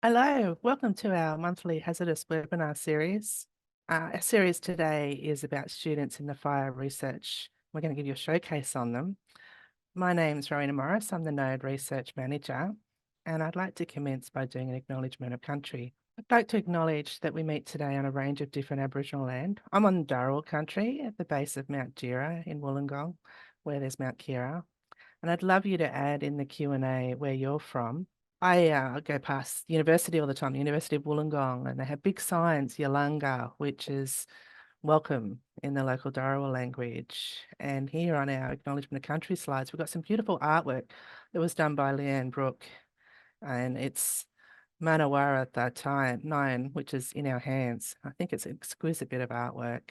Hello, welcome to our monthly hazardous webinar series. Our series today is about students in the fire research. We're going to give you a showcase on them. My name's Rowena Morris, I'm the Node Research Manager, and I'd like to commence by doing an acknowledgement of country. I'd like to acknowledge that we meet today on a range of different Aboriginal land. I'm on Dharawal country at the base of Mount Gira in Wollongong, where there's Mount Kira. And I'd love you to add in the Q&A where you're from. I go past university all the time, the University of Wollongong, and they have big signs, Yalanga, which is welcome in the local Dharawal language. And here on our Acknowledgement of Country slides, we've got some beautiful artwork that was done by Leanne Brooke, and it's Manawara Thatai 9, which is in our hands. I think it's an exquisite bit of artwork.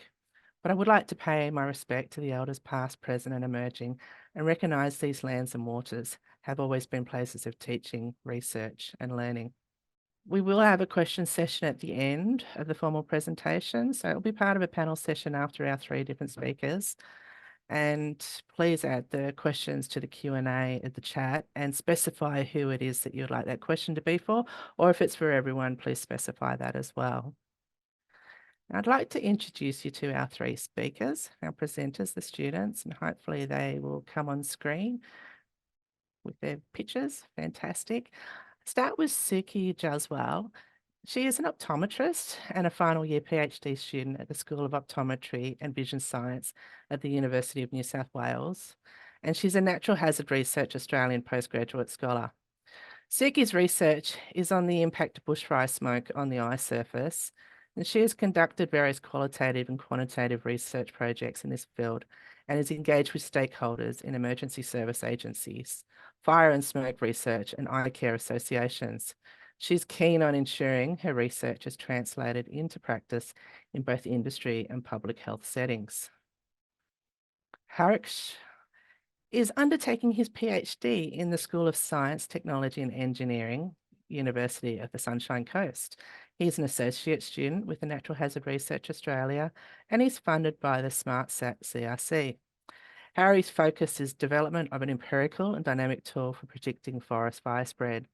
But I would like to pay my respect to the elders past, present and emerging and recognise these lands and waters have always been places of teaching, research and learning. We will have a question session at the end of the formal presentation, so it'll be part of a panel session after our three different speakers. And please add the questions to the Q&A at the chat and specify who it is that you'd like that question to be for, or if it's for everyone, please specify that as well. I'd like to introduce you to our three speakers, our presenters, the students, and hopefully they will come on screen with their pictures. Fantastic. Start with Suki Jaswal. She is an optometrist and a final year PhD student at the School of Optometry and Vision Science at the University of New South Wales. And she's a Natural Hazard Research Australian postgraduate scholar. Suki's research is on the impact of bushfire smoke on the eye surface, and she has conducted various qualitative and quantitative research projects in this field and is engaged with stakeholders in emergency service agencies, fire and smoke research, and eye care associations. She's keen on ensuring her research is translated into practice in both industry and public health settings. Hariksh is undertaking his PhD in the School of Science, Technology and Engineering, University of the Sunshine Coast. He's an associate student with the Natural Hazard Research Australia and he's funded by the SmartSat CRC. Harry's focus is development of an empirical and dynamic tool for predicting forest fire spread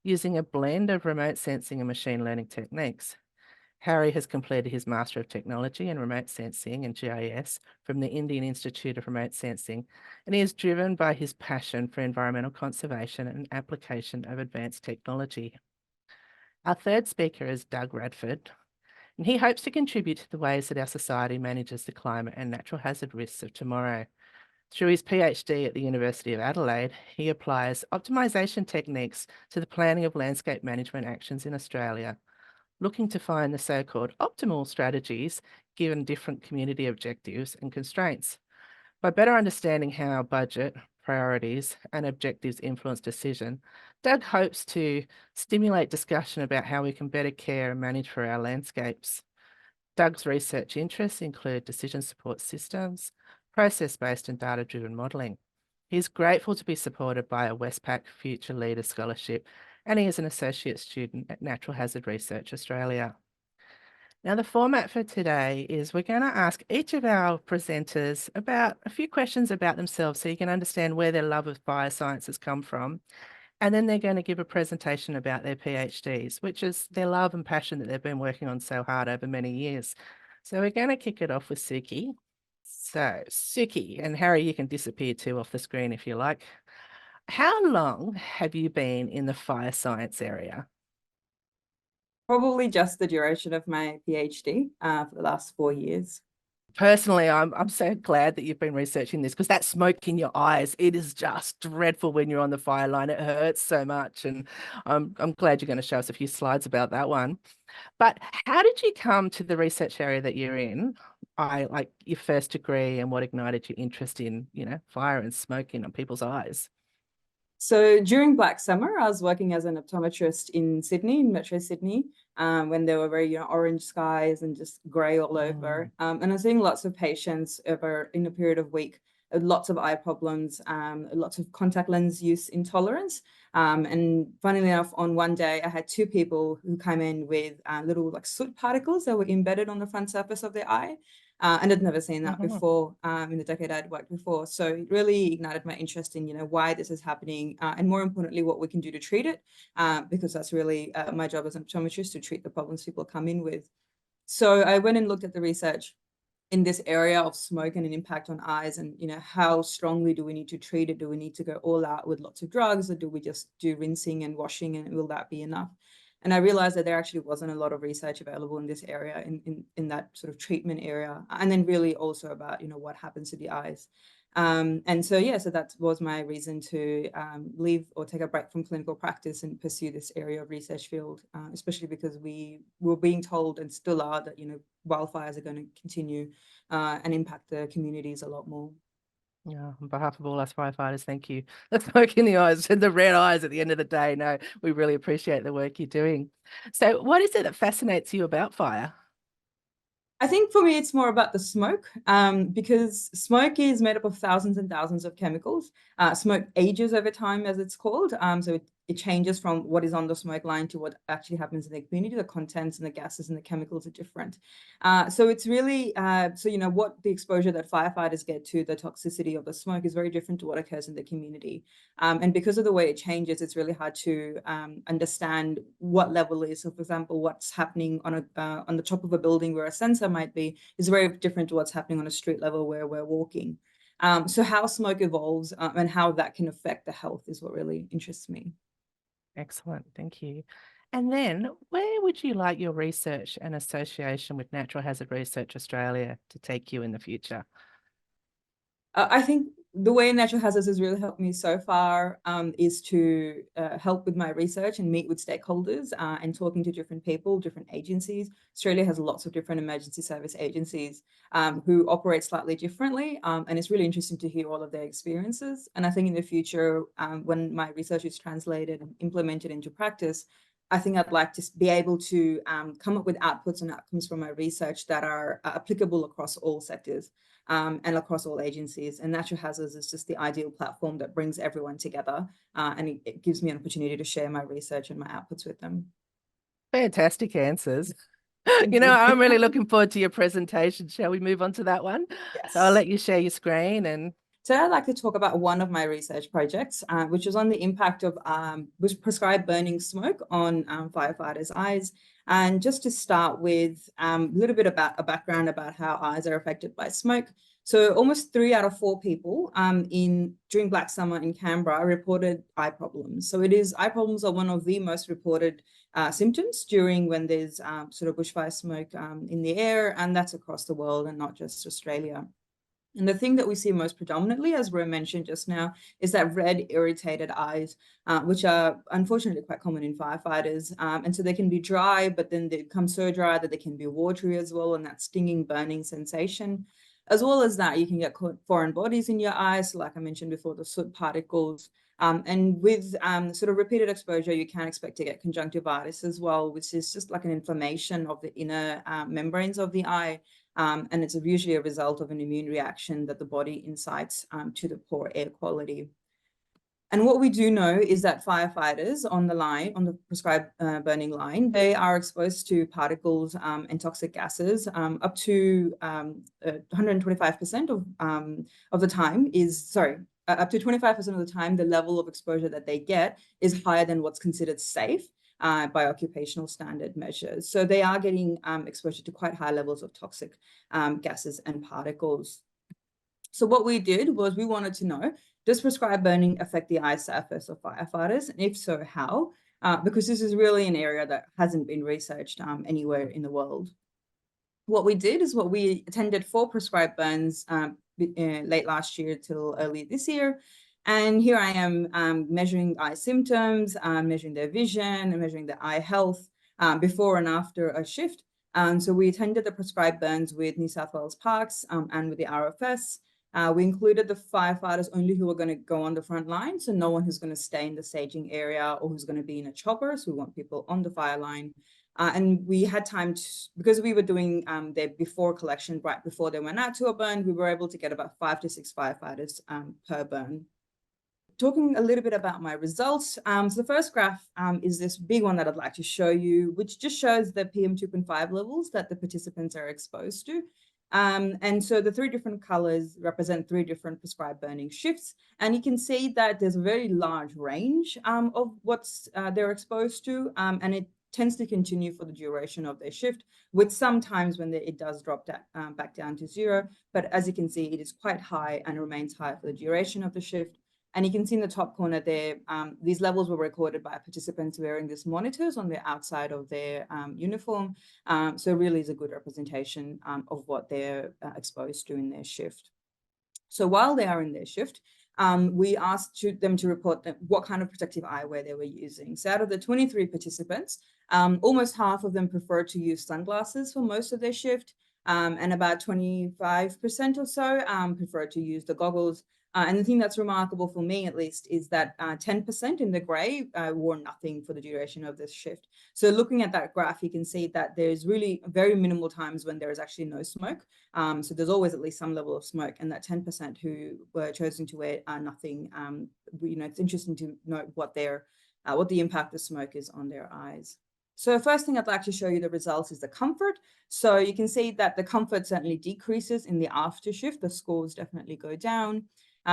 using a blend of remote sensing and machine learning techniques. Harry has completed his Master of Technology in Remote Sensing and GIS from the Indian Institute of Remote Sensing, and he is driven by his passion for environmental conservation and application of advanced technology. Our third speaker is Doug Radford, and he hopes to contribute to the ways that our society manages the climate and natural hazard risks of tomorrow. Through his PhD at the University of Adelaide, he applies optimisation techniques to the planning of landscape management actions in Australia, looking to find the so-called optimal strategies given different community objectives and constraints. By better understanding how our budget, priorities and objectives influence decision, Doug hopes to stimulate discussion about how we can better care and manage for our landscapes. Doug's research interests include decision support systems, process-based and data-driven modelling. He's grateful to be supported by a Westpac Future Leader Scholarship, and he is an associate student at Natural Hazard Research Australia. Now, the format for today is we're going to ask each of our presenters about a few questions about themselves so you can understand where their love of fire science has come from. And then they're going to give a presentation about their PhDs, which is their love and passion that they've been working on so hard over many years. So we're going to kick it off with Suki. So Suki, and Harry, you can disappear too off the screen if you like. How long have you been in the fire science area? Probably just the duration of my PhD for the last 4 years. Personally, I'm so glad that you've been researching this because that smoke in your eyes, it is just dreadful when you're on the fire line. It hurts so much. And I'm glad you're going to show us a few slides about that one. But how did you come to the research area that you're in? Like your first degree and what ignited your interest in, fire and smoking on people's eyes? So during Black Summer, I was working as an optometrist in Sydney, in Metro Sydney, when there were very orange skies and just grey all over. And I was seeing lots of patients over in a period of week, lots of eye problems, lots of contact lens use intolerance. And funnily enough, on one day, I had two people who came in with little like soot particles that were embedded on the front surface of their eye. And I'd never seen that Mhm. before in the decade I'd worked before. So it really ignited my interest in, why this is happening, and more importantly, what we can do to treat it, because that's really my job as an optometrist, to treat the problems people come in with. So I went and looked at the research in this area of smoke and an impact on eyes, and how strongly do we need to treat it? Do we need to go all out with lots of drugs, or do we just do rinsing and washing, and will that be enough? And I realized that there actually wasn't a lot of research available in this area, in that sort of treatment area, and then really also about what happens to the eyes. And so so that was my reason to leave or take a break from clinical practice and pursue this area of research field, especially because we were being told, and still are, that wildfires are going to continue and impact the communities a lot more. Yeah, on behalf of all us firefighters, thank you. The smoke in the eyes and the red eyes at the end of the day. No, we really appreciate the work you're doing. So what is it that fascinates you about fire? I think for me, it's more about the smoke, because smoke is made up of thousands and thousands of chemicals. Smoke ages over time, as it's called. So it changes from what is on the smoke line to what actually happens in the community. The contents and the gases and the chemicals are different. So it's really, what the exposure that firefighters get to, the toxicity of the smoke, is very different to what occurs in the community. And because of the way it changes, it's really hard to understand what level is. So for example, what's happening on the top of a building where a sensor might be is very different to what's happening on a street level where we're walking. So how smoke evolves and how that can affect the health is what really interests me. Excellent, thank you. And then where would you like your research and association with Natural Hazard Research Australia to take you in the future? I think the way Natural Hazards has really helped me so far is to help with my research and meet with stakeholders and talking to different people, different agencies. Australia has lots of different emergency service agencies who operate slightly differently, and it's really interesting to hear all of their experiences. And I think in the future, when my research is translated and implemented into practice, I think I'd like to be able to come up with outputs and outcomes from my research that are applicable across all sectors. And across all agencies. And Natural Hazards is just the ideal platform that brings everyone together, and it gives me an opportunity to share my research and my outputs with them. Fantastic answers. Thank you. I'm really looking forward to your presentation. Shall we move on to that one? So I'll Yes. let you share your screen and Today, I'd like to talk about one of my research projects, which was on the impact of prescribed burning smoke on firefighters' eyes. And just to start with a little bit about a background about how eyes are affected by smoke. So almost 3 out of 4 people during Black Summer in Canberra reported eye problems. So eye problems are one of the most reported symptoms when there's sort of bushfire smoke in the air, and that's across the world and not just Australia. And the thing that we see most predominantly, as Ro mentioned just now, is that red irritated eyes, which are unfortunately quite common in firefighters. And so they can be dry, but then they become so dry that they can be watery as well, and that stinging, burning sensation. As well as that, you can get foreign bodies in your eyes, like I mentioned before, the soot particles. And with sort of repeated exposure, you can expect to get conjunctivitis as well, which is just like an inflammation of the inner membranes of the eye. And it's usually a result of an immune reaction that the body incites to the poor air quality. And what we do know is that firefighters on the prescribed burning line, they are exposed to particles and toxic gases up to 125% of the time up to 25% of the time, the level of exposure that they get is higher than what's considered safe by occupational standard measures. So they are getting exposure to quite high levels of toxic gases and particles. So what we did was we wanted to know, does prescribed burning affect the eye surface of firefighters? And if so, how? Because this is really an area that hasn't been researched anywhere in the world. What we did is we attended 4 prescribed burns late last year till early this year. And here I am measuring eye symptoms, measuring their vision, and measuring their eye health before and after a shift. So we attended the prescribed burns with New South Wales Parks and with the RFS. We included the firefighters only who are going to go on the front line, so no one who's going to stay in the staging area or who's going to be in a chopper. So we want people on the fire line. And we had time because we were doing their before collection right before they went out to a burn, we were able to get about 5 to 6 firefighters per burn. Talking a little bit about my results. So the first graph is this big one that I'd like to show you, which just shows the PM2.5 levels that the participants are exposed to. And so the 3 different colors represent 3 different prescribed burning shifts. And you can see that there's a very large range of what's they're exposed to, and it tends to continue for the duration of their shift, with some times when it does drop back down to 0. But as you can see, it is quite high and remains high for the duration of the shift. And you can see in the top corner there, these levels were recorded by participants wearing these monitors on the outside of their uniform. So really is a good representation of what they're exposed to in their shift. So while they are in their shift, we asked them to report what kind of protective eyewear they were using. So out of the 23 participants, almost half of them preferred to use sunglasses for most of their shift, and about 25% or so preferred to use the goggles. And the thing that's remarkable for me, at least, is that 10% in the gray wore nothing for the duration of this shift. So looking at that graph, you can see that there's really very minimal times when there is actually no smoke. So there's always at least some level of smoke, and that 10% who were chosen to wear nothing, it's interesting to note what the impact of smoke is on their eyes. So first thing I'd like to show you the results is the comfort. So you can see that the comfort certainly decreases in the after shift. The scores definitely go down.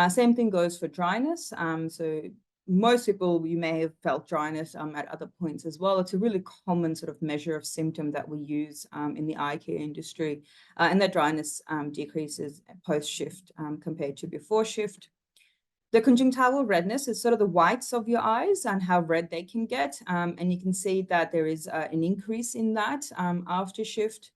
Same thing goes for dryness. So most people, you may have felt dryness at other points as well. It's a really common sort of measure of symptom that we use in the eye care industry. And that dryness decreases post-shift compared to before shift. The conjunctival redness is sort of the whites of your eyes and how red they can get. And you can see that there is an increase in that after shift.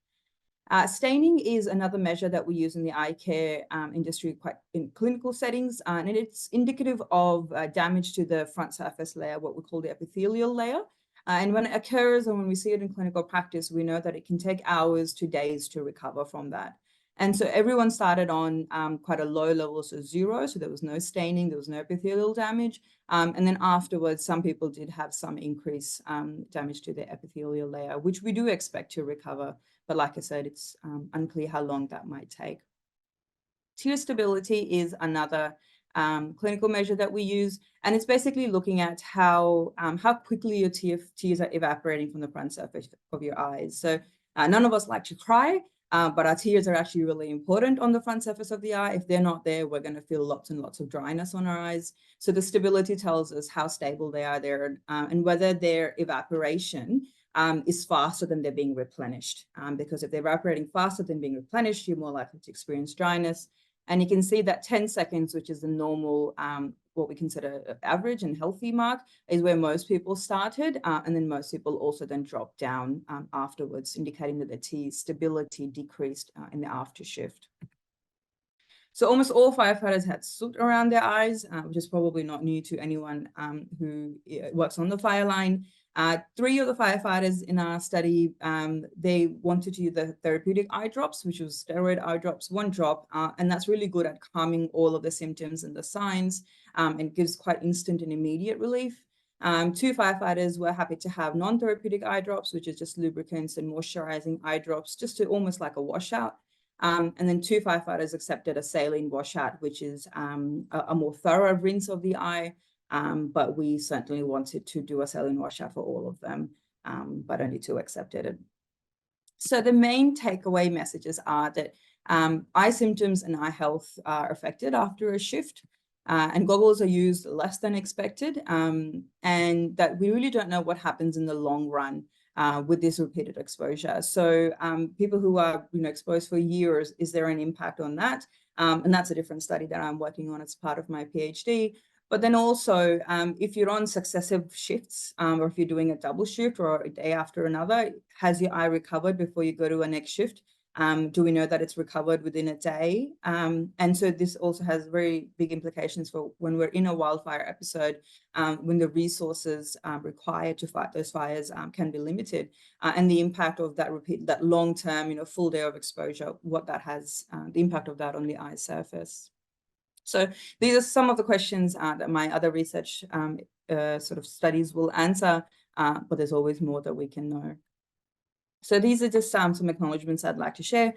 Staining is another measure that we use in the eye care industry quite in clinical settings, and it's indicative of damage to the front surface layer, what we call the epithelial layer. And when it occurs and when we see it in clinical practice, we know that it can take hours to days to recover from that. And so everyone started on quite a low level, so 0. So there was no staining, there was no epithelial damage. And then afterwards, some people did have some increase damage to the epithelial layer, which we do expect to recover. But like I said, it's unclear how long that might take. Tear stability is another clinical measure that we use. And it's basically looking at how quickly your tears are evaporating from the front surface of your eyes. So none of us like to cry, but our tears are actually really important on the front surface of the eye. If they're not there, we're going to feel lots and lots of dryness on our eyes. So the stability tells us how stable they are there and whether their evaporation is faster than they're being replenished. Because if they're evaporating faster than being replenished, you're more likely to experience dryness. And you can see that 10 seconds, which is the normal, what we consider average and healthy mark, is where most people started. And then most people also then dropped down afterwards, indicating that their tear stability decreased in the after shift. So almost all firefighters had soot around their eyes, which is probably not new to anyone who works on the fire line. 3 of the firefighters in our study, they wanted to use the therapeutic eye drops, which was steroid eye drops, 1 drop, and that's really good at calming all of the symptoms and the signs, and gives quite instant and immediate relief. 2 firefighters were happy to have non-therapeutic eye drops, which is just lubricants and moisturizing eye drops, just to almost like a washout. And then 2 firefighters accepted a saline washout, which is a more thorough rinse of the eye. But we certainly wanted to do a saline washout for all of them, but only 2 accepted it. So the main takeaway messages are that eye symptoms and eye health are affected after a shift, and goggles are used less than expected, and that we really don't know what happens in the long run with this repeated exposure. So people who are exposed for years, is there an impact on that? And that's a different study that I'm working on as part of my PhD. But then also, if you're on successive shifts, or if you're doing a double shift or a day after another, has your eye recovered before you go to a next shift? Do we know that it's recovered within a day? And so this also has very big implications for when we're in a wildfire episode, when the resources required to fight those fires can be limited, and the impact of that long-term, full day of exposure, what that has, the impact of that on the eye surface. So these are some of the questions that my other research sort of studies will answer, but there's always more that we can know. So these are just some acknowledgements I'd like to share.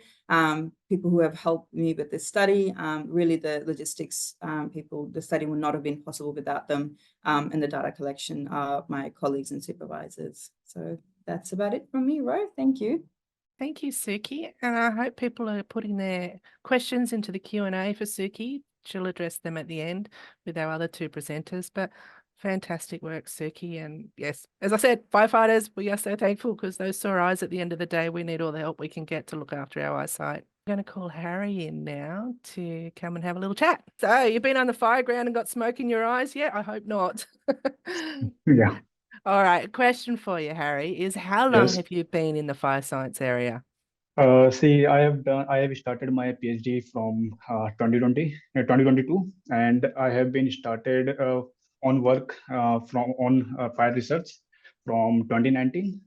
People who have helped me with this study, really the logistics people, the study would not have been possible without them, and the data collection are my colleagues and supervisors. So that's about it from me, Ro. Thank you. Thank you, Suki. And I hope people are putting their questions into the Q&A for Suki. She'll address them at the end with our other two presenters. But fantastic work, Suki. And yes, as I said, firefighters, we are so thankful because those sore eyes at the end of the day, we need all the help we can get to look after our eyesight. I'm going to call Harry in now to come and have a little chat. So you've been on the fire ground and got smoke in your eyes yet? I hope not. Yeah. All right, question for you, Harry, is how long Yes. have you been in the fire science area? See, I have started my PhD from 2022, and I have been started on work on fire research from 2019,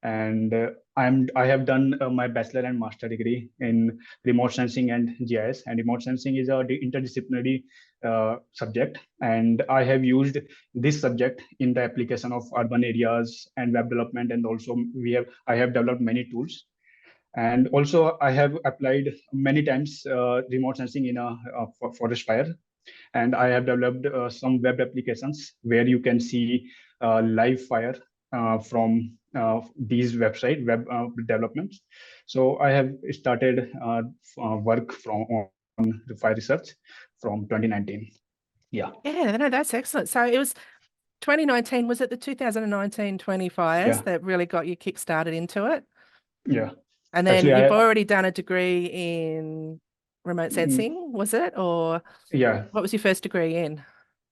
and I have done my bachelor and master degree in remote sensing and GIS. And remote sensing is a interdisciplinary subject, and I have used this subject in the application of urban areas and web development, and also I have developed many tools. And also, I have applied many times remote sensing in a forest fire, and I have developed some web applications where you can see live fire from these web developments. So I have started work on the fire research from 2019. Yeah. Yeah, no, that's excellent. So it was 2019, was it the 2019-20 fires Yeah. that really got you kick-started into it? Yeah. And then Actually, you've already done a degree in remote sensing, was it? Or yeah, what was your first degree in?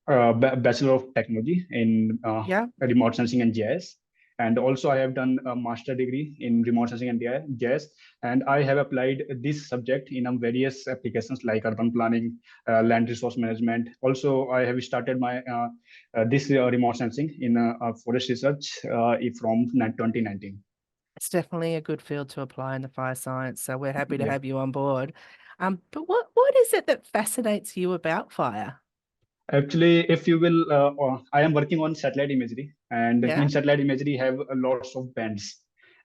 Bachelor of Technology in Yeah. remote sensing and GIS. And also, I have done a master degree in remote sensing and GIS. And I have applied this subject in various applications like urban planning, land resource management. Also, I have started my this remote sensing in forest research from 2019. It's definitely a good field to apply in the fire science. So we're happy to Yeah. have you on board. But what is it that fascinates you about fire? Actually, if you will, I am working on satellite imagery, and Yeah. in satellite imagery have lots of bands.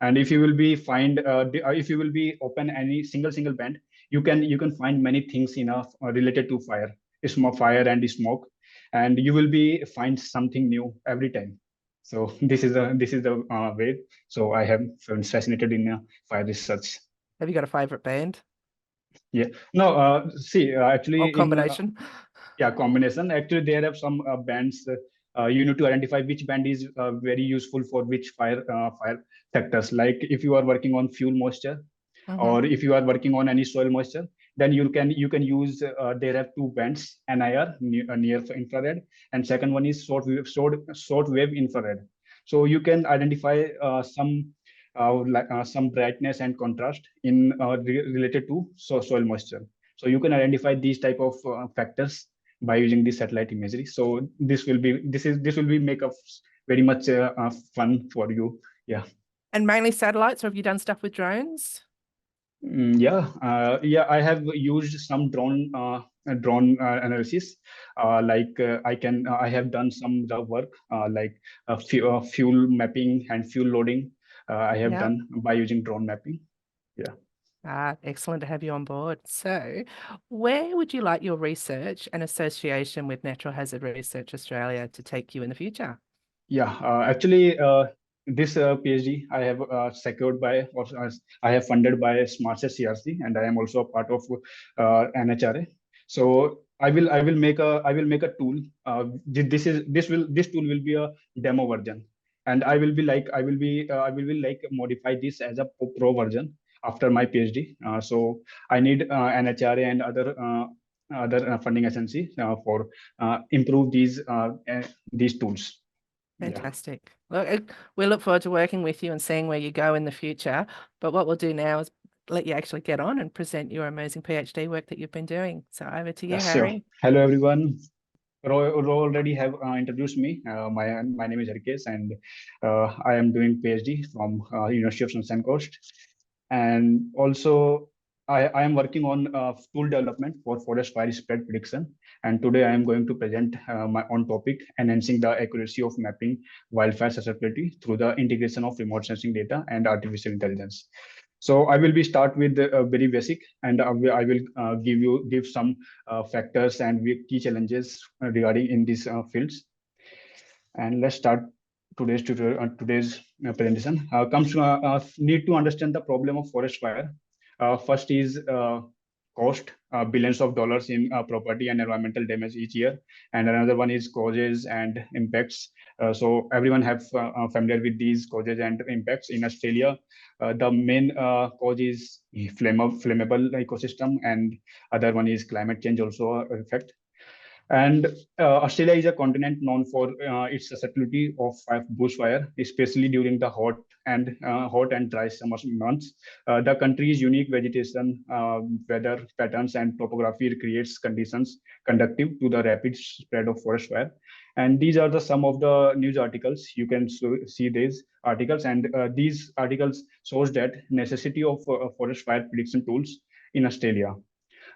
And if you will be if you will be open any single band, you can find many things in related to fire, fire and smoke, and you will be find something new every time. So this is the way. So I have been fascinated in fire research. Have you got a favorite band Yeah. No. See, actually, or combination? yeah, combination. Actually, there are some bands. You need to identify which band is very useful for which fire sectors. Like if you are working on fuel moisture, or if you are working on any soil moisture, then you can use. There are two bands: NIR, near infrared, and second one is short wave infrared. So you can identify some brightness and contrast in related to soil moisture. So you can identify these type of factors by using the satellite imagery. So this will be make up very much fun for you. Yeah. And mainly satellites, or have you done stuff with drones? Yeah. I have used some drone analysis. I have done some work like fuel mapping and fuel loading. I have Yeah. done by using drone mapping. Yeah. Excellent to have you on board. So, where would you like your research and association with Natural Hazard Research Australia to take you in the future? Yeah, actually, this PhD I have secured by, or I have funded by SmartSet CRC, and I am also a part of NHRA. So I will make a tool. This tool will be a demo version, and I will be like modify this as a pro version after my PhD. So I need NHRA and other funding agency for improve these tools. Yeah. Fantastic. Look, we look forward to working with you and seeing where you go in the future. But what we'll do now is let you actually get on and present your amazing PhD work that you've been doing. So over to you, Yeah, sure. Harry. Hello, everyone. Ro already have introduced me. My name is Harikesh, and I am doing PhD from University of Sunshine Coast. And also, I am working on tool development for forest fire spread prediction. And today I am going to present my own topic, enhancing the accuracy of mapping wildfire susceptibility through the integration of remote sensing data and artificial intelligence. So I will be start with very basic, and I will give some factors and key challenges regarding in these fields. And let's start today's presentation comes to need to understand the problem of forest fire. First is cost, billions of dollars in property and environmental damage each year, and another one is causes and impacts. So everyone have familiar with these causes and impacts. In Australia, the main cause is flammable ecosystem, and other one is climate change also effect. And Australia is a continent known for its susceptibility of bushfire, especially during the hot and dry summer months. The country's unique vegetation, weather patterns, and topography creates conditions conducive to the rapid spread of forest fire. And these are some of the news articles. You can see these articles, and these articles shows that necessity of forest fire prediction tools in Australia.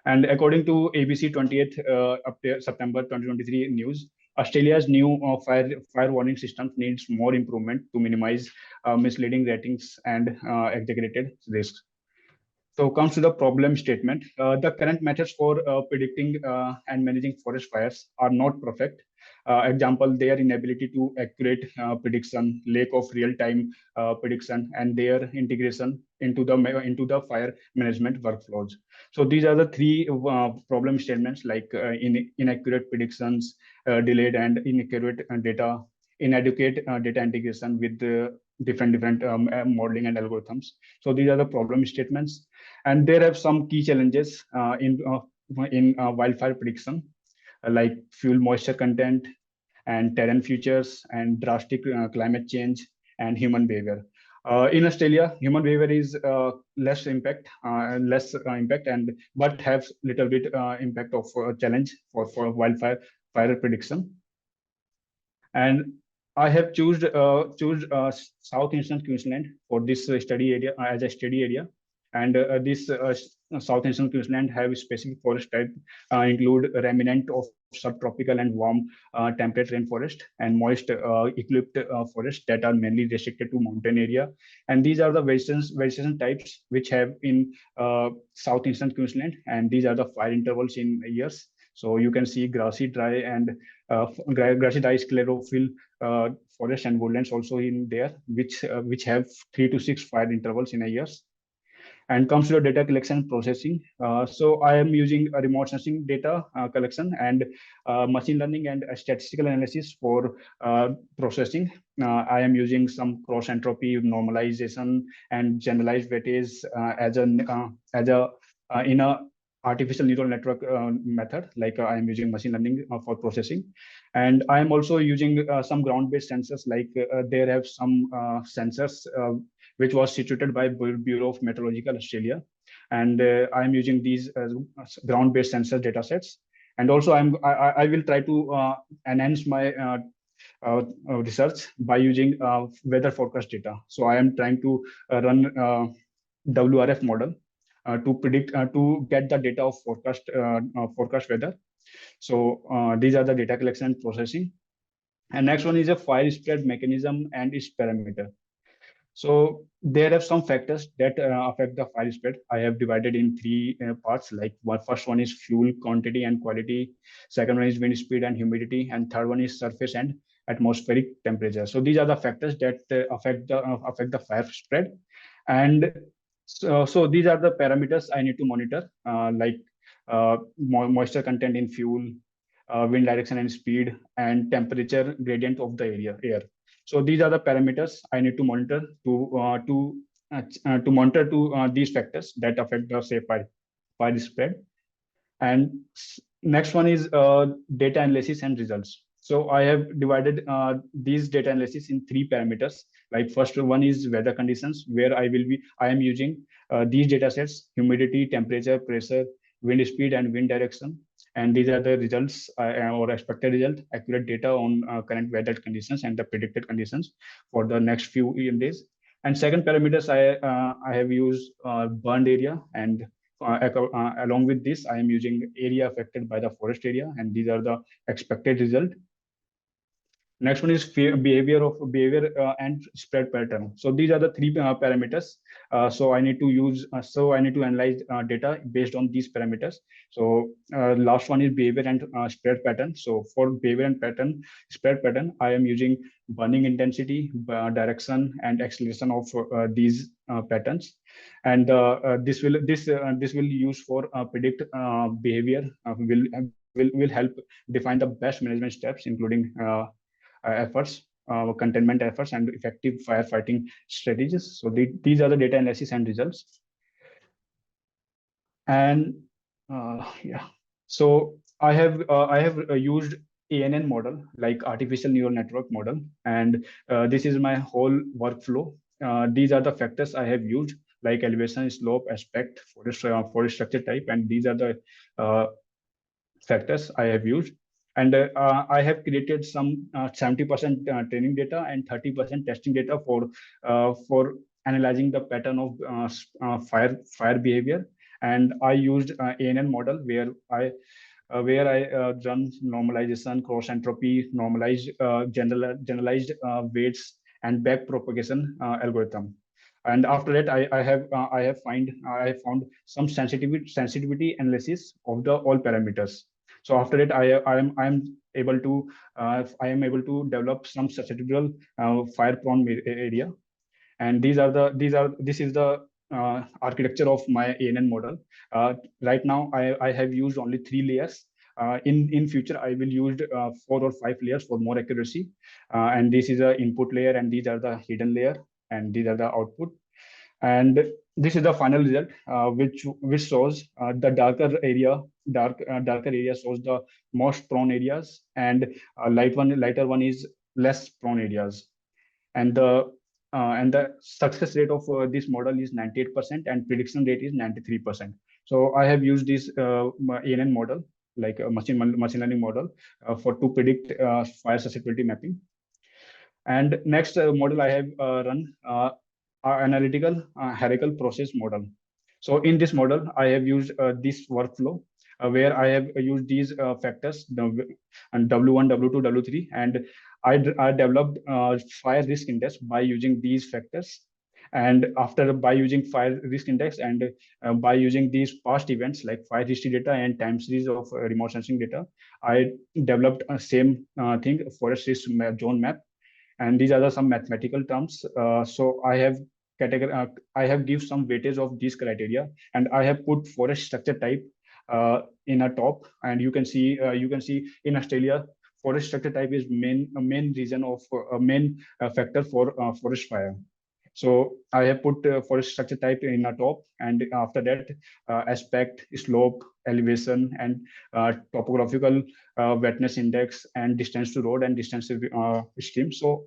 And according to ABC 20th September 2023 news, Australia's new fire warning system needs more improvement to minimize misleading ratings and exaggerated risks. So comes to the problem statement. The current methods for predicting and managing forest fires are not perfect. Example, their inability to accurate prediction, lack of real-time prediction, and their integration into the fire management workflows. So these are the three problem statements, like inaccurate predictions, delayed and inaccurate data, inadequate data integration with different modeling and algorithms. So these are the problem statements, and there are some key challenges in wildfire prediction, like fuel moisture content and terrain features and drastic climate change and human behavior. In Australia, human behavior is less impact, and but have little bit impact of challenge for wildfire fire prediction. And I have choose South Eastern Queensland for this study area as a study area, and this South Eastern Queensland have specific forest type include remnant of subtropical and warm temperate rainforest and moist eucalypt forest that are mainly restricted to mountain area. And these are the vegetation types which have in Southeastern Queensland, and these are the fire intervals in years. So you can see grassy dry and grassy dry sclerophyll forest and woodlands also in there, which have 3 to 6 fire intervals in a year. And comes to the data collection and processing. So I am using a remote sensing data collection and machine learning and statistical analysis for processing. I am using some cross entropy normalization and generalized weightage in a artificial neural network method, like I am using machine learning for processing. And I am also using some ground-based sensors, like there have some sensors which was situated by Bureau of Meteorological Australia. And I am using these ground-based sensor data sets. And also I will try to enhance my research by using weather forecast data. So I am trying to run WRF model to predict to get the data of forecast weather. So these are the data collection and processing. And next one is a fire spread mechanism and its parameter. So there are some factors that affect the fire spread. I have divided in three parts. Like first one is fuel quantity and quality. Second one is wind speed and humidity, and third one is surface and atmospheric temperature. So these are the factors that affect the fire spread. And so these are the parameters I need to monitor, like moisture content in fuel, wind direction and speed, and temperature gradient of the air. So these are the parameters I need to monitor to monitor these factors that affect the say fire spread. And next one is data analysis and results. So I have divided these data analysis in three parameters. Like first one is weather conditions, where I am using these data sets: humidity, temperature, pressure, wind speed, and wind direction. And these are the results or expected result, accurate data on current weather conditions and the predicted conditions for the next few days. And second parameters I have used burned area, and along with this, I am using area affected by the forest area, and these are the expected result. Next one is behavior and spread pattern. So these are the three parameters. So I need to analyze data based on these parameters. So last one is behavior and spread pattern. So for behavior and spread pattern, I am using burning intensity, direction, and acceleration of these patterns. And this will use for predict behavior. Will help define the best management steps, including efforts, containment efforts, and effective firefighting strategies. So these are the data analysis and results. And yeah, so I have used ANN model, like artificial neural network model, and this is my whole workflow. These are the factors I have used, like elevation, slope, aspect, forest structure type, and these are the factors I have used. And I have created some 70% training data and 30% testing data for analyzing the pattern of fire behavior. And I used ANN model where I run normalization, cross entropy, generalized weights, and back propagation algorithm. And after that, I have found some sensitivity analysis of the all parameters. So after that, I am able to develop some susceptible fire prone area. And this is the architecture of my ANN model. Right now, I have used only 3 layers. In future, I will use 4 or 5 layers for more accuracy. And this is the input layer, and these are the hidden layer, and these are the output. And this is the final result, which shows the darker area shows the most prone areas, and lighter one is less prone areas. And the success rate of this model is 98%, and prediction rate is 93%. So I have used this ANN model, like a machine learning model, to predict fire susceptibility mapping. And next model I have run analytical hierarchical process model. So in this model, I have used this workflow where I have used these factors, and W1, W2, W3, and I developed fire risk index by using these factors. And by using fire risk index and by using these past events like fire history data and time series of remote sensing data, I developed a same thing, forest risk zone map. And these are some mathematical terms. So I have give some weightage of these criteria, and I have put forest structure type in a top. And you can see in Australia, forest structure type is main reason of main factor for forest fire. So I have put forest structure type in a top, and after that, aspect, slope, elevation, and topographical wetness index, and distance to road and distance to stream. So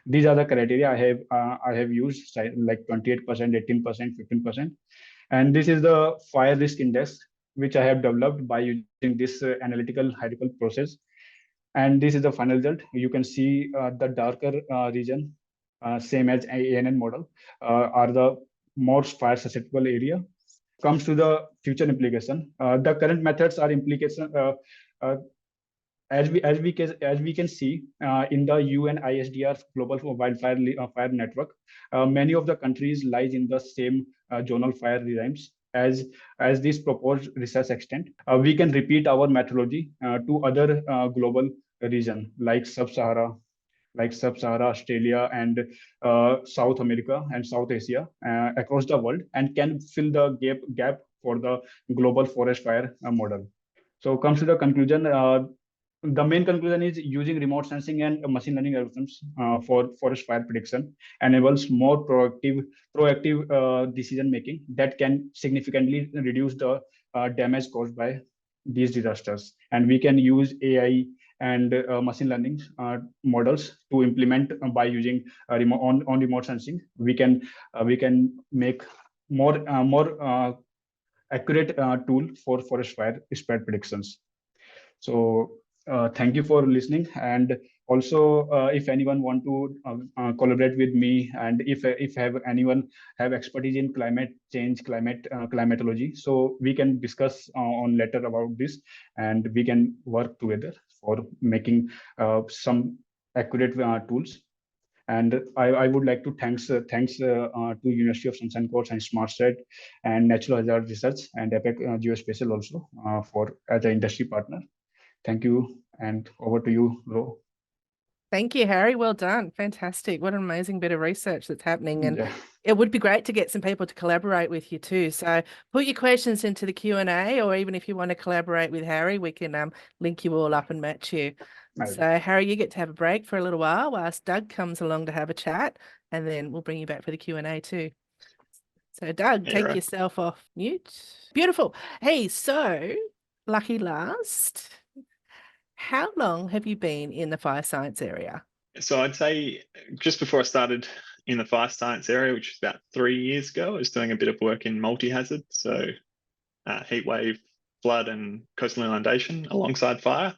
these are the criteria I have used, like 28%, 18%, 15%. And this is the fire risk index, which I have developed by using this analytical hierarchical process. And this is the final result. You can see the darker region, same as ANN model, are the most fire susceptible area. Comes to the future implication. The current methods are implication. As we can see in the UN ISDR Global Wildfire Fire Network, many of the countries lies in the same zonal fire regimes as this proposed research extent. We can repeat our methodology to other global region like Sub-Sahara, Australia, and South America and South Asia, across the world, and can fill the gap for the global forest fire model. So comes to the conclusion. The main conclusion is using remote sensing and machine learning algorithms for forest fire prediction enables more proactive decision making that can significantly reduce the damage caused by these disasters. And we can use AI and machine learning models to implement by using remote sensing. We can make more accurate tool for forest fire spread predictions. So thank you for listening. And also, if anyone want to collaborate with me, and if anyone have expertise in climate change, climatology, so we can discuss on later about this, and we can work together for making some accurate tools. And I would like to thanks to University of Sunshine Coast and SmartStat and Natural Hazard Research and APEC Geospatial also for as an industry partner. Thank you, and over to you, Ro. Thank you, Harry. Well done. Fantastic. What an amazing bit of research that's happening. And Yeah. it would be great to get some people to collaborate with you too. So put your questions into the Q&A, or even if you want to collaborate with Harry, we can link you all up and match you. So Harry, you get to have a break for a little whilst Doug comes along to have a chat, and then we'll bring you back for the Q&A too. So Doug, Yeah, take right. yourself off mute. Beautiful. Hey, so lucky last, how long have you been in the fire science area? So I'd say just before I started in the fire science area, which is about 3 years ago, I was doing a bit of work in multi-hazard, so heat wave, flood and coastal inundation alongside fire.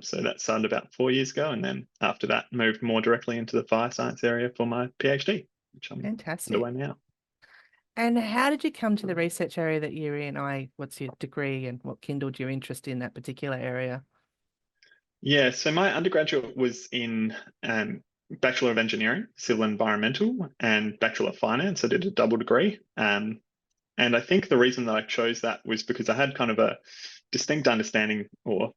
So that started about 4 years ago, and then after that moved more directly into the fire science area for my PhD, which I'm Fantastic. underway now. And how did you come to the research area that you're in? What's your degree and what kindled your interest in that particular area? Yeah, so my undergraduate was in Bachelor of Engineering, Civil Environmental, and Bachelor of Finance. I did a double degree. And I think the reason that I chose that was because I had kind of a distinct understanding or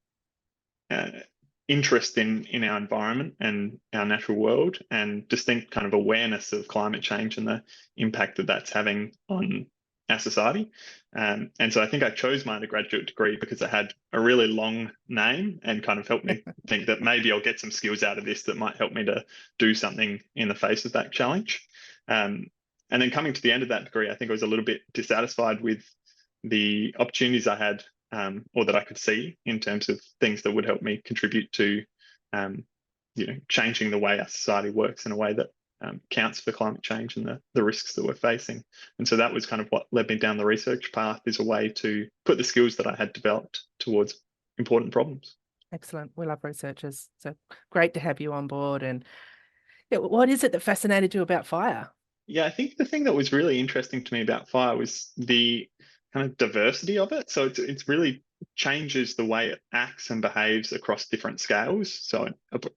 interest in our environment and our natural world, and distinct kind of awareness of climate change and the impact that that's having on our society. And so I think I chose my undergraduate degree because it had a really long name and kind of helped me think that maybe I'll get some skills out of this that might help me to do something in the face of that challenge. And then coming to the end of that degree, I think I was a little bit dissatisfied with the opportunities I had, or that I could see in terms of things that would help me contribute to, changing the way our society works in a way that counts for climate change and the risks that we're facing. And so that was kind of what led me down the research path, is a way to put the skills that I had developed towards important problems. Excellent. We love researchers. So great to have you on board. And yeah, what is it that fascinated you about fire? Yeah, I think the thing that was really interesting to me about fire was the kind of diversity of it. So it's really changes the way it acts and behaves across different scales. So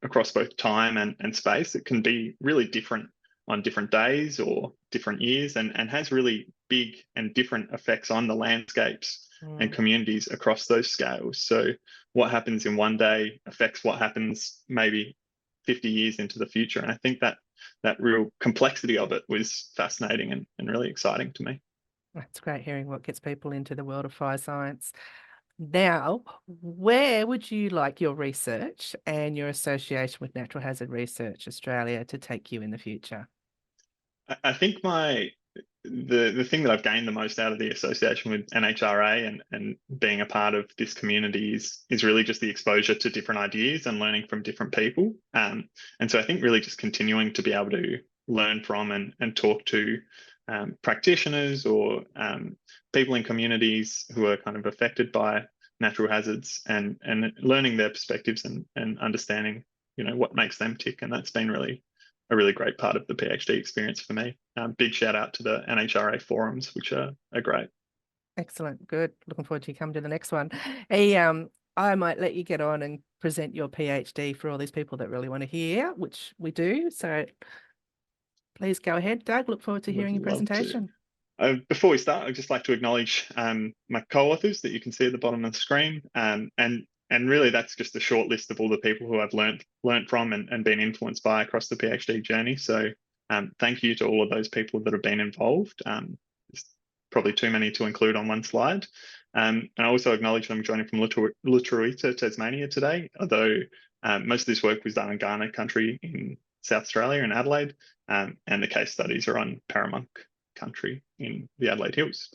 across both time and space, it can be really different on different days or different years, and has really big and different effects on the landscapes and communities across those scales. So what happens in one day affects what happens maybe 50 years into the future. And I think that real complexity of it was fascinating and really exciting to me. That's great hearing what gets people into the world of fire science. Now, where would you like your research and your association with Natural Hazard Research Australia to take you in the future? I think the thing that I've gained the most out of the association with NHRA and being a part of this community is really just the exposure to different ideas and learning from different people. And so I think really just continuing to be able to learn from and talk to practitioners or people in communities who are kind of affected by natural hazards, and learning their perspectives and understanding, what makes them tick. And that's been really a really great part of the PhD experience for me. Big shout out to the NHRA forums, which are great. Excellent. Good. Looking forward to you coming to the next one. Hey, I might let you get on and present your PhD for all these people that really want to hear, which we do. So please go ahead, Doug. Look forward to hearing your presentation. Before we start, I'd just like to acknowledge my co-authors that you can see at the bottom of the screen. And really, that's just a short list of all the people who I've learnt from and been influenced by across the PhD journey. So thank you to all of those people that have been involved. There's probably too many to include on one slide. And I also acknowledge them joining from Lutruwita, Tasmania today, although most of this work was done in Kaurna country in South Australia in Adelaide, and the case studies are on Paramount country in the Adelaide Hills.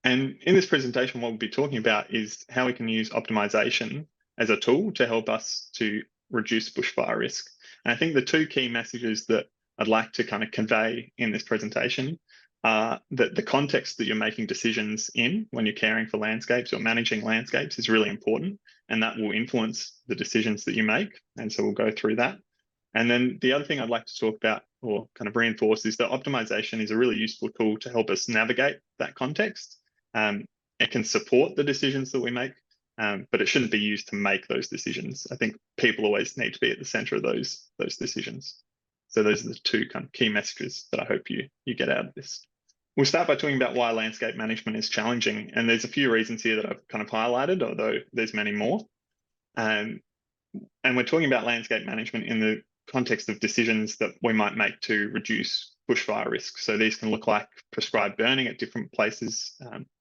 And in this presentation, what we'll be talking about is how we can use optimization as a tool to help us to reduce bushfire risk. And I think the two key messages that I'd like to kind of convey in this presentation are that the context that you're making decisions in when you're caring for landscapes or managing landscapes is really important, and that will influence the decisions that you make. And so we'll go through that. And then the other thing I'd like to talk about or kind of reinforce is that optimization is a really useful tool to help us navigate that context. It can support the decisions that we make, but it shouldn't be used to make those decisions. I think people always need to be at the center of those decisions. So those are the two kind of key messages that I hope you get out of this. We'll start by talking about why landscape management is challenging, and there's a few reasons here that I've kind of highlighted, although there's many more. And we're talking about landscape management in the context of decisions that we might make to reduce bushfire risk. So these can look like prescribed burning at different places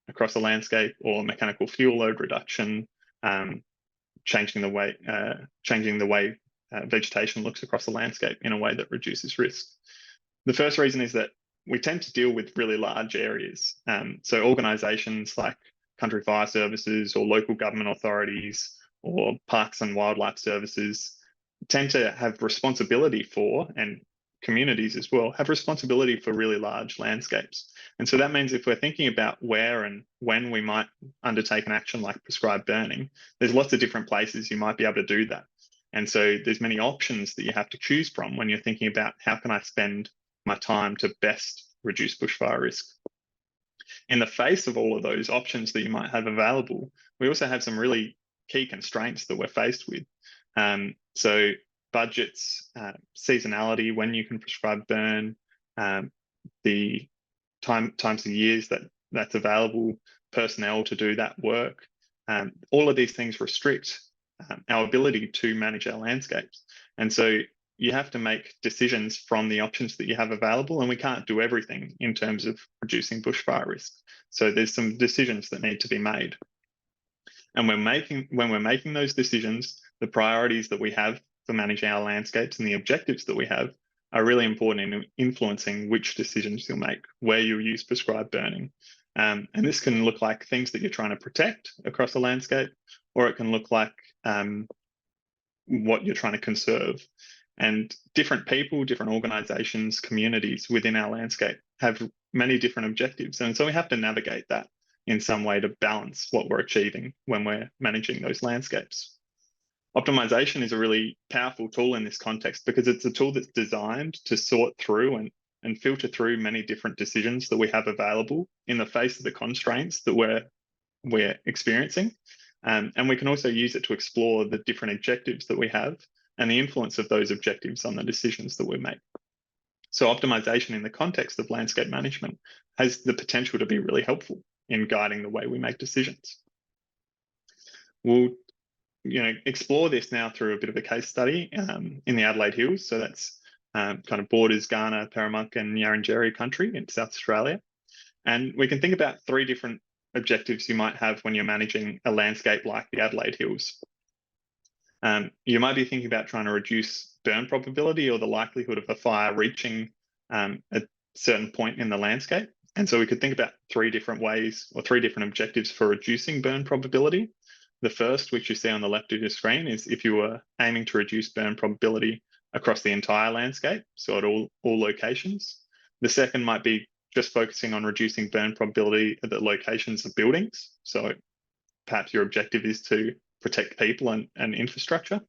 across the landscape, or mechanical fuel load reduction, changing the way vegetation looks across the landscape in a way that reduces risk. The first reason is that we tend to deal with really large areas. So organisations like Country Fire Services or local government authorities or parks and wildlife services tend to have responsibility for, and communities as well, have responsibility for really large landscapes. And so that means if we're thinking about where and when we might undertake an action like prescribed burning, there's lots of different places you might be able to do that. And so there's many options that you have to choose from when you're thinking about how can I spend my time to best reduce bushfire risk. In the face of all of those options that you might have available, we also have some really key constraints that we're faced with. So budgets, seasonality, when you can prescribe burn, the times of years that's available, personnel to do that work. All of these things restrict our ability to manage our landscapes. And so you have to make decisions from the options that you have available, and we can't do everything in terms of reducing bushfire risk. So there's some decisions that need to be made. And when we're making those decisions, the priorities that we have for managing our landscapes and the objectives that we have are really important in influencing which decisions you'll make, where you'll use prescribed burning. And this can look like things that you're trying to protect across the landscape, or it can look like what you're trying to conserve. And different people, different organisations, communities within our landscape have many different objectives. And so we have to navigate that in some way to balance what we're achieving when we're managing those landscapes. Optimization is a really powerful tool in this context because it's a tool that's designed to sort through and filter through many different decisions that we have available in the face of the constraints that we're experiencing. And we can also use it to explore the different objectives that we have and the influence of those objectives on the decisions that we make. So optimization in the context of landscape management has the potential to be really helpful in guiding the way we make decisions. We'll explore this now through a bit of a case study in the Adelaide Hills. So that's kind of borders Kaurna, Paramuk and Ngarrindjeri country in South Australia. And we can think about three different objectives you might have when you're managing a landscape like the Adelaide Hills. You might be thinking about trying to reduce burn probability or the likelihood of a fire reaching a certain point in the landscape. And so we could think about three different ways or three different objectives for reducing burn probability. The first, which you see on the left of your screen, is if you were aiming to reduce burn probability across the entire landscape, so at all locations. The second might be just focusing on reducing burn probability at the locations of buildings. So perhaps your objective is to protect people and infrastructure.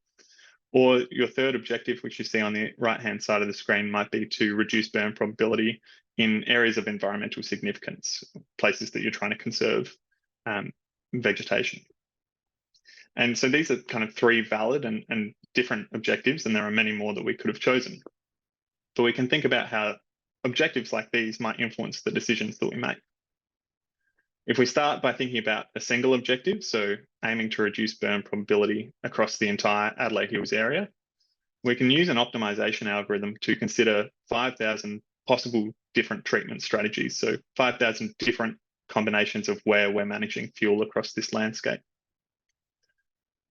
Or your third objective, which you see on the right-hand side of the screen, might be to reduce burn probability in areas of environmental significance, places that you're trying to conserve vegetation. And so these are kind of three valid and different objectives, and there are many more that we could have chosen. But we can think about how objectives like these might influence the decisions that we make. If we start by thinking about a single objective, so aiming to reduce burn probability across the entire Adelaide Hills area, we can use an optimization algorithm to consider 5,000 possible different treatment strategies. So 5,000 different combinations of where we're managing fuel across this landscape.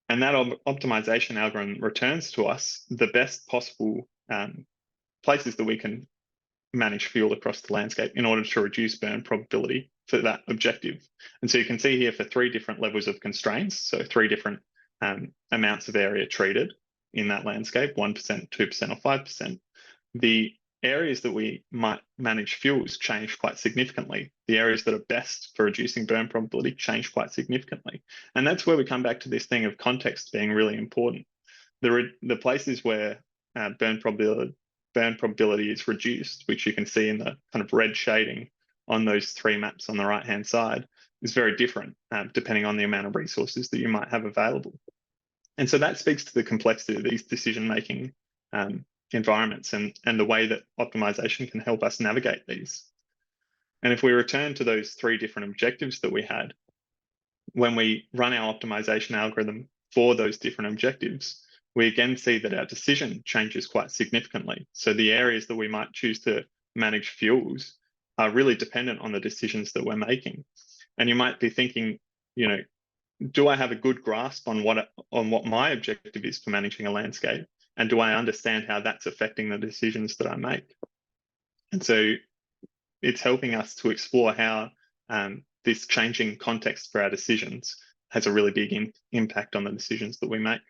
And that optimization algorithm returns to us the best possible places that we can manage fuel across the landscape in order to reduce burn probability for that objective. And so you can see here for three different levels of constraints, so three different amounts of area treated in that landscape, 1%, 2% or 5%. The areas that we might manage fuels change quite significantly. The areas that are best for reducing burn probability change quite significantly. And that's where we come back to this thing of context being really important. The places where burn probability is reduced, which you can see in the kind of red shading on those three maps on the right-hand side, is very different depending on the amount of resources that you might have available. And so that speaks to the complexity of these decision-making environments and the way that optimization can help us navigate these. And if we return to those 3 different objectives that we had, when we run our optimization algorithm for those different objectives, we again see that our decision changes quite significantly. So the areas that we might choose to manage fuels are really dependent on the decisions that we're making. And you might be thinking, you know, do I have a good grasp on what my objective is for managing a landscape? And do I understand how that's affecting the decisions that I make? And so it's helping us to explore how this changing context for our decisions has a really big impact on the decisions that we make.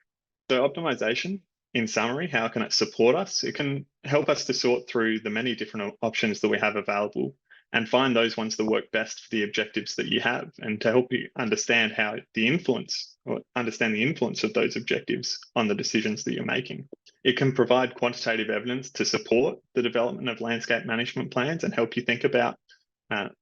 So optimization, in summary, how can it support us? It can help us to sort through the many different options that we have available and find those ones that work best for the objectives that you have, and to help you understand how the influence of those objectives on the decisions that you're making. It can provide quantitative evidence to support the development of landscape management plans and help you think about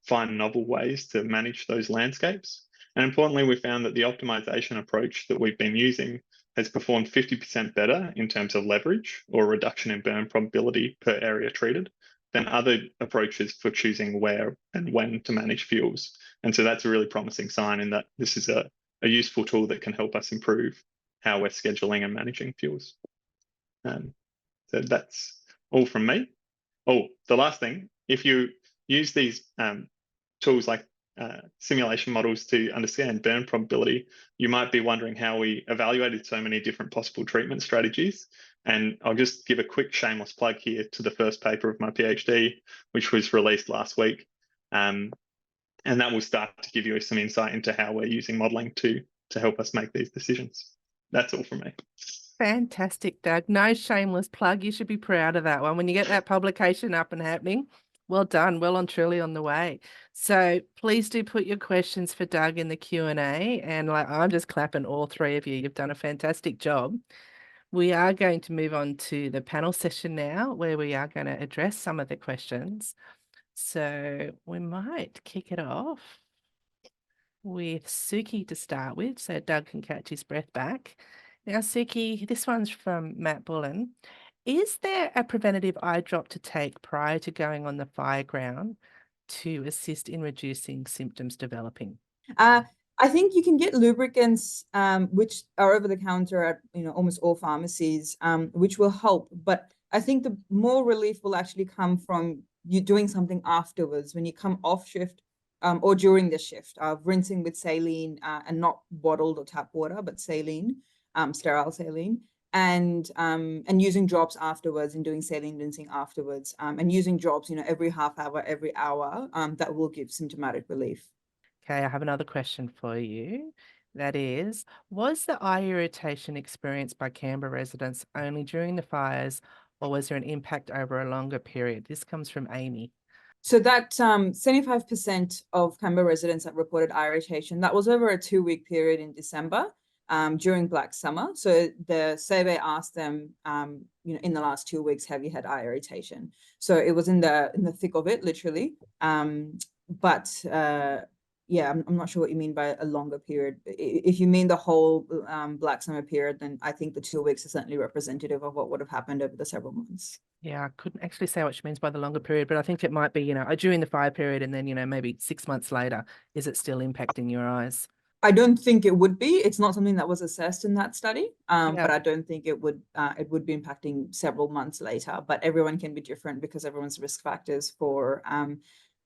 find novel ways to manage those landscapes. And importantly, we found that the optimization approach that we've been using has performed 50% better in terms of leverage or reduction in burn probability per area treated than other approaches for choosing where and when to manage fuels. And so that's a really promising sign in that this is a useful tool that can help us improve how we're scheduling and managing fuels. So that's all from me. Oh, the last thing, if you use these tools like simulation models to understand burn probability, you might be wondering how we evaluated so many different possible treatment strategies. And I'll just give a quick shameless plug here to the first paper of my PhD, which was released last week. And that will start to give you some insight into how we're using modeling to help us make these decisions. That's all from me. Fantastic, Doug. No shameless plug. You should be proud of that one. When you get that publication up and happening, well done. Well and truly on the way. So please do put your questions for Doug in the Q&A. And I'm just clapping all 3 of you. You've done a fantastic job. We are going to move on to the panel session now, where we are going to address some of the questions. So we might kick it off with Suki to start with, so Doug can catch his breath back. Now, Suki, this one's from Matt Bullen. Is there a preventative eye drop to take prior to going on the fire ground to assist in reducing symptoms developing? I think you can get lubricants, which are over the counter at almost all pharmacies, which will help. But I think the more relief will actually come from you doing something afterwards when you come off shift or during the shift, rinsing with saline and not bottled or tap water, but saline, sterile saline, and using drops afterwards and doing saline rinsing afterwards, and using drops, every half hour, every hour, that will give symptomatic relief. Okay, I have another question for you. That is, was the eye irritation experienced by Canberra residents only during the fires, or was there an impact over a longer period? This comes from Amy. So that 75% of Canberra residents that reported eye irritation, that was over a 2-week period in December during Black Summer. So the survey asked them, in the last 2 weeks, have you had eye irritation? So it was in the thick of it, literally. Yeah, I'm not sure what you mean by a longer period. If you mean the whole Black Summer period, then I think the 2 weeks is certainly representative of what would have happened over the several months. Yeah, I couldn't actually say what she means by the longer period, but I think it might be, during the fire period and then, maybe 6 months later. Is it still impacting your eyes? I don't think it would be. It's not something that was assessed in that study, Yeah. but I don't think it would be impacting several months later. But everyone can be different because everyone's risk factors for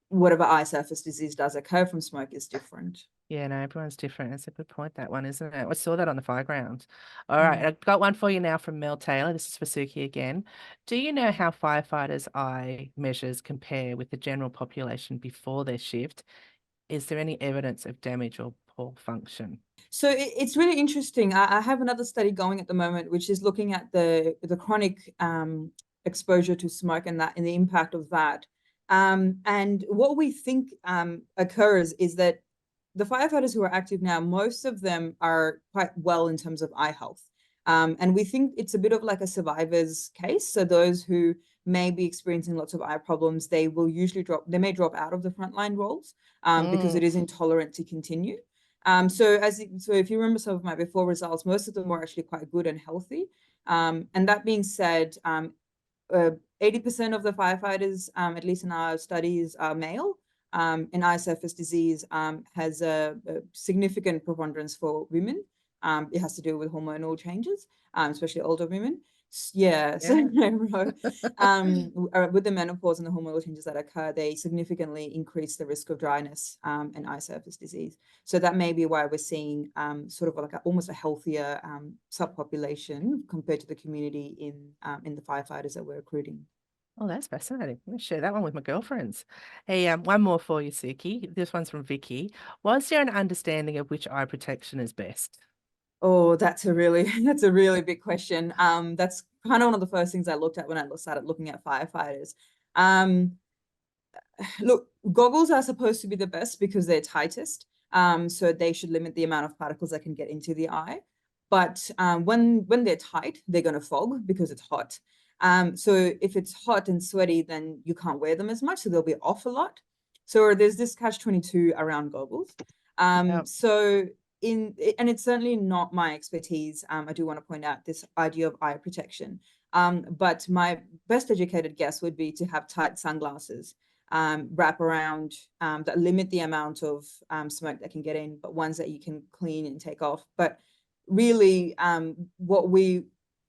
whatever eye surface disease does occur from smoke is different. Yeah, no, everyone's different. It's a good point, that one, isn't it? I saw that on the fire ground. All right, I've got one for you now from Mel Taylor. This is for Suki again. Do you know how firefighters' eye measures compare with the general population before their shift? Is there any evidence of damage or poor function? So it's really interesting. I have another study going at the moment, which is looking at the chronic exposure to smoke and the impact of that. And what we think occurs is that the firefighters who are active now, most of them are quite well in terms of eye health. And we think it's a bit of like a survivor's case. So those who may be experiencing lots of eye problems, they may drop out of the frontline roles because it is intolerant to continue. So if you remember some of my before results, most of them were actually quite good and healthy. And that being said, 80% of the firefighters, at least in our studies, are male. And eye surface disease has a significant preponderance for women. It has to do with hormonal changes, especially older women. Yeah. So with the menopause and the hormonal changes that occur, they significantly increase the risk of dryness and eye surface disease. So that may be why we're seeing sort of like almost a healthier subpopulation compared to the community in the firefighters that we're recruiting. Oh, that's fascinating. I'm going to share that one with my girlfriends. Hey, one more for you, Suki. This one's from Vicky. Was there an understanding of which eye protection is best? Oh, that's a really big question. That's kind of one of the first things I looked at when I started looking at firefighters. Look, goggles are supposed to be the best because they're tightest. So they should limit the amount of particles that can get into the eye. But when they're tight, they're going to fog because it's hot. So if it's hot and sweaty, then you can't wear them as much, so they'll be off a lot. So there's this catch-22 around goggles. So and it's certainly not my expertise. I do want to point out this idea of eye protection. But my best educated guess would be to have tight sunglasses wrap around that limit the amount of smoke that can get in, but ones that you can clean and take off. But really,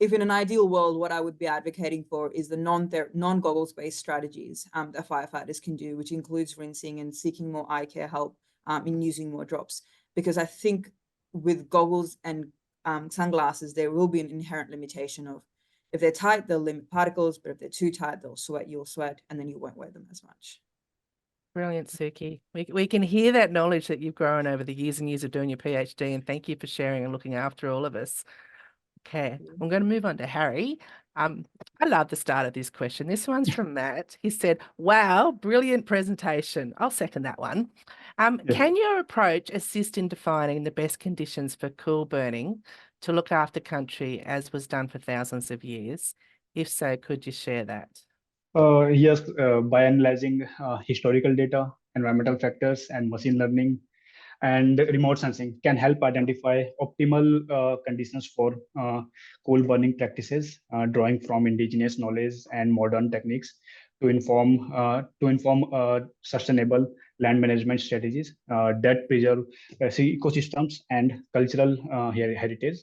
if in an ideal world, what I would be advocating for is the non-goggles based strategies that firefighters can do, which includes rinsing and seeking more eye care help in using more drops. Because I think with goggles and sunglasses, there will be an inherent limitation of, if they're tight, they'll limit particles, but if they're too tight, you'll sweat, and then you won't wear them as much. Brilliant, Suki. We can hear that knowledge that you've grown over the years and years of doing your PhD, and thank you for sharing and looking after all of us. Okay, I'm going to move on to Harry. I love the start of this question. This one's from Matt. He said, wow, brilliant presentation. I'll second that one. Can your approach assist in defining the best conditions for cool burning to look after country as was done for thousands of years? If so, could you share that? Yes, by analyzing historical data, environmental factors, and machine learning and remote sensing can help identify optimal conditions for coal burning practices, drawing from indigenous knowledge and modern techniques to inform sustainable land management strategies that preserve ecosystems and cultural heritage.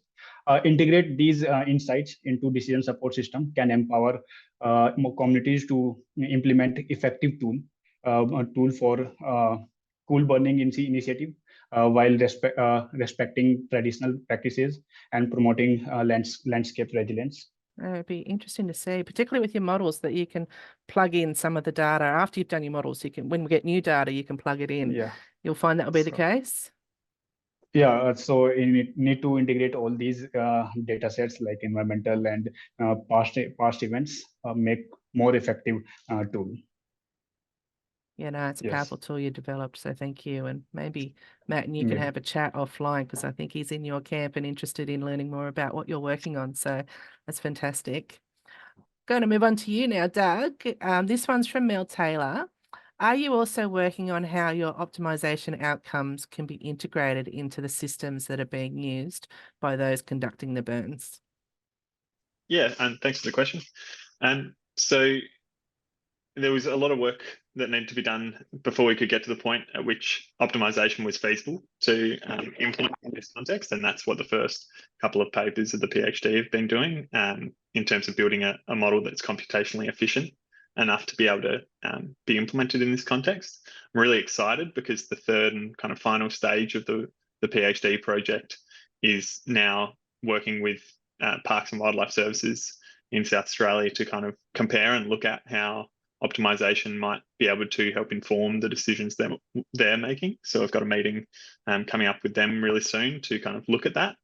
Integrate these insights into decision support system can empower more communities to implement effective tool for cool burning initiative while respecting traditional practices and promoting landscape resilience. It'd be interesting to see, particularly with your models, that you can plug in some of the data after you've done your models. You can, when we get new data, you can plug it in. Yeah, you'll find that will be the case. Yeah, so you need to integrate all these data sets like environmental and past events, make more effective tool. Yeah, no, it's a Yes. powerful tool you developed, so thank you. And maybe Matt and you can Yeah. have a chat offline, because I think he's in your camp and interested in learning more about what you're working on. So that's fantastic. Going to move on to you now, Doug. This one's from Mel Taylor. Are you also working on how your optimization outcomes can be integrated into the systems that are being used by those conducting the burns? Yeah, and thanks for the question. So there was a lot of work that needed to be done before we could get to the point at which optimization was feasible to implement in this context. And that's what the first couple of papers of the PhD have been doing in terms of building a model that's computationally efficient enough to be able to be implemented in this context. I'm really excited because the third and kind of final stage of the PhD project is now working with Parks and Wildlife Services in South Australia to kind of compare and look at how optimization might be able to help inform the decisions they're making. So I've got a meeting coming up with them really soon to kind of look at that.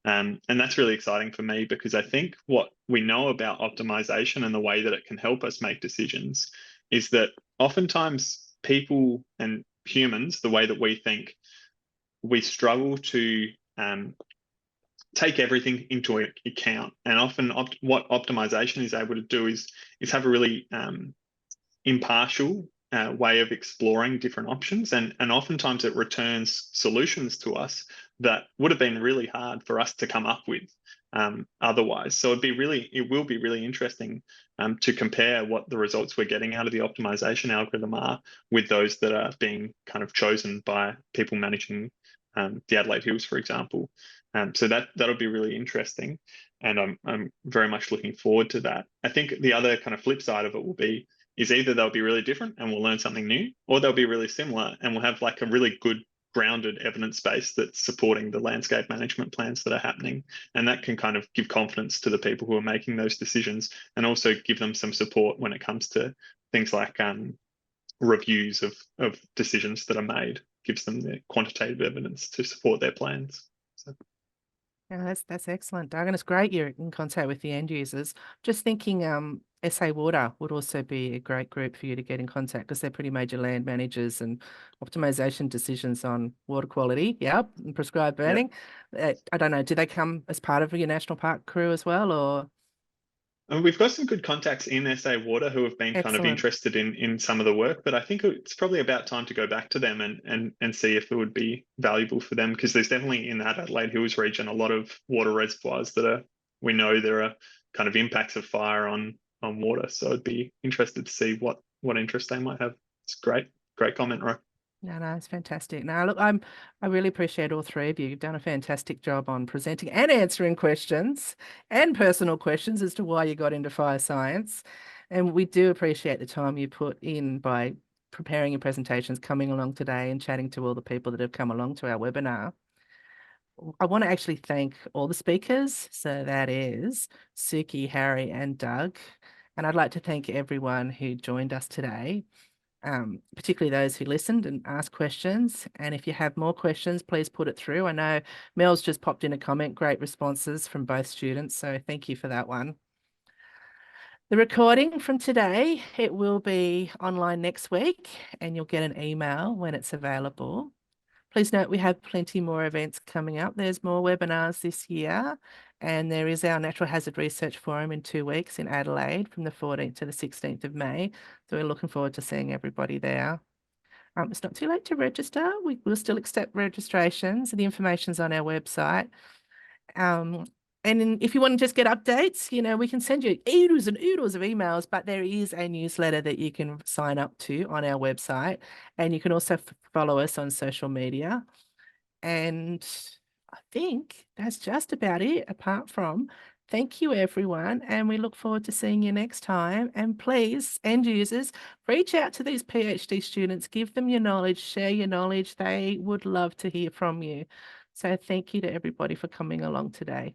And that's really exciting for me because I think what we know about optimization and the way that it can help us make decisions is that oftentimes people and humans, the way that we think, we struggle to take everything into account. And often what optimization is able to do is have a really impartial way of exploring different options, and oftentimes it returns solutions to us that would have been really hard for us to come up with otherwise. So it will be really interesting to compare what the results we're getting out of the optimization algorithm are with those that are being kind of chosen by people managing the Adelaide Hills, for example. So that'll be really interesting, and I'm very much looking forward to that. I think the other kind of flip side of it is either they'll be really different and we'll learn something new, or they'll be really similar and we'll have like a really good grounded evidence base that's supporting the landscape management plans that are happening. And that can kind of give confidence to the people who are making those decisions, and also give them some support when it comes to things like reviews of decisions that are made, gives them the quantitative evidence to support their plans. So. Yeah, that's excellent, Doug. And it's great you're in contact with the end users. Just thinking SA Water would also be a great group for you to get in contact, because they're pretty major land managers and optimization decisions on water quality. Yep, and prescribed burning. Yep. I don't know, do they come as part of your national park crew as well, or? We've got some good contacts in SA Water who have been kind of interested in some of the work, but I think it's probably about time to go back to them and see if it would be valuable for them, because there's definitely in that Adelaide Hills region a lot of water reservoirs that we know there are kind of impacts of fire on water. So I'd be interested to see what interest they might have. It's great comment, Ro. No, it's fantastic. Now, look, I really appreciate all three of you. You've done a fantastic job on presenting and answering questions and personal questions as to why you got into fire science. And we do appreciate the time you put in by preparing your presentations, coming along today and chatting to all the people that have come along to our webinar. I want to actually thank all the speakers. So that is Suki, Harry, and Doug. And I'd like to thank everyone who joined us today. Particularly those who listened and asked questions. And if you have more questions, please put it through. I know Mel's just popped in a comment, great responses from both students, so thank you for that one. The recording from today, it will be online next week, and you'll get an email when it's available. Please note we have plenty more events coming up. There's more webinars this year, and there is our Natural Hazard Research Forum in 2 weeks in Adelaide from the 14th to the 16th of May. So we're looking forward to seeing everybody there. It's not too late to register. We will still accept registrations. The information's on our website. And if you want to just get updates, we can send you oodles and oodles of emails, but there is a newsletter that you can sign up to on our website. And you can also follow us on social media. And I think that's just about it, apart from thank you, everyone. And we look forward to seeing you next time. And please, end users, reach out to these PhD students, give them your knowledge, share your knowledge. They would love to hear from you. So thank you to everybody for coming along today.